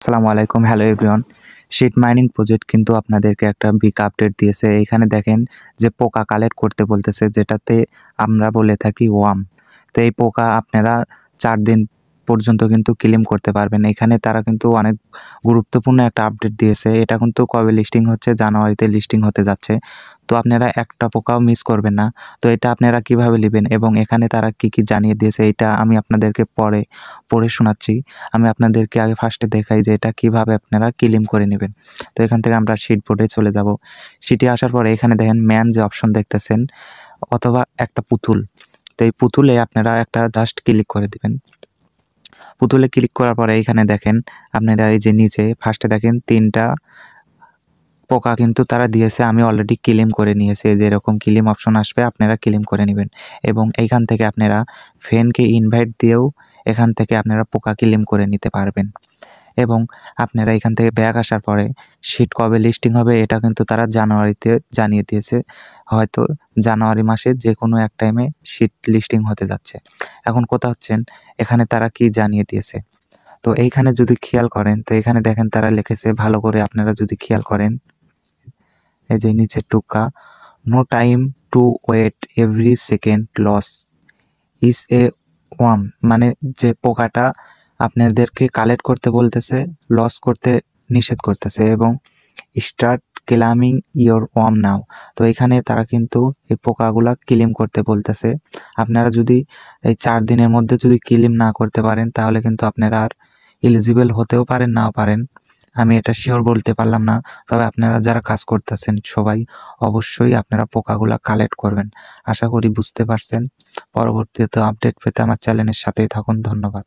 আসসালামু আলাইকুম, hello everyone. Sheet mining project কিন্তু আপনাদেরকে একটা বিগ আপডেট দিয়েছে। এইখানে দেখেন যে পোকা কালেক্ট করতে বলতেছে, যেটাতে আমরা বলে থাকি ওয়ার্ম। তো এই পোকা আপনারা 4 দিন পর্যন্ত কিন্তু ক্লেম করতে পারবেন। এখানে তারা কিন্তু অনেক গুরুত্বপূর্ণ একটা আপডেট দিয়েছে। এটা কিন্তু কবে লিস্টিং হচ্ছে? জানুয়ারিতে লিস্টিং হতে যাচ্ছে। তো আপনারা একটা পোকাও মিস করবেন না। তো এটা আপনারা কিভাবে নেবেন এবং এখানে তারা কি কি জানিয়ে দিয়েছে, এটা আমি আপনাদেরকে পড়ে শোনাচ্ছি। আমি আপনাদেরকে আগে ফার্স্টে দেখাই যে এটা কিভাবে আপনারা ক্লেম করে নেবেন। তো এখান থেকে আমরা শিট বোর্ডে চলে যাব। শিটে আসার পরে এখানে দেখেন ম্যান যে অপশন দেখতেছেন, অথবা একটা পুতুল। তো এই পুতুলে আপনারা একটা জাস্ট ক্লিক করে দিবেন। পুতুলে ক্লিক করার পরে এখানে দেখেন আপনারা এই যে নিচে ফার্স্টে দেখেন 3টা পোকা কিন্তু তারা দিয়েছে। আমি অলরেডি ক্লেম করে নিয়েছি। যে এরকম ক্লেম অপশন আসবে, আপনারা ক্লেম করে নেবেন এবং এইখান থেকে আপনারা ফ্রেন্ডকে ইনভাইট দিয়েও এখান থেকে আপনারা পোকা ক্লেম করে নিতে পারবেন। এবং আপনারা এখান থেকে ব্যাক আসার পরে শিট কবে লিস্টিং হবে এটা কিন্তু তারা জানুয়ারিতে জানিয়ে দিয়েছে। হয়তো জানুয়ারি মাসে যে কোনো এক টাইমে শিট লিস্টিং হতে যাচ্ছে। এখন কথা হচ্ছেন এখানে তারা কি জানিয়ে দিয়েছে। তো এইখানে যদি খেয়াল করেন, তো এখানে দেখেন তারা লিখেছে, ভালো করে আপনারা যদি খেয়াল করেন, এই যে নিচের টুকা, no time to wait, every second loss is a worm. মানে যে পোকাটা আপনাদেরকে কালেক্ট করতে বলতেছে, লস করতে নিষেধ করতেছে এবং স্টার্ট ক্লেমিং ইয়োর ওয়ার্ম নাও। তো এখানে তারা কিন্তু এই পোকাগুলা ক্লেম করতে বলতেছে। আপনারা যদি এই 4 দিনের মধ্যে যদি ক্লেম না করতে পারেন, তাহলে কিন্তু আপনারা আর এলিজিবল হতেও পারেন, নাও পারেন। আমি এটা শিওর বলতে পারলাম না। তবে আপনারা যারা কাজ করতেছেন সবাই অবশ্যই আপনারা পোকাগুলা কালেক্ট করবেন। আশা করি বুঝতে পারছেন। পরবর্তীতে আপডেট পেতে আমার চ্যানেলের সাথেই থাকুন। ধন্যবাদ।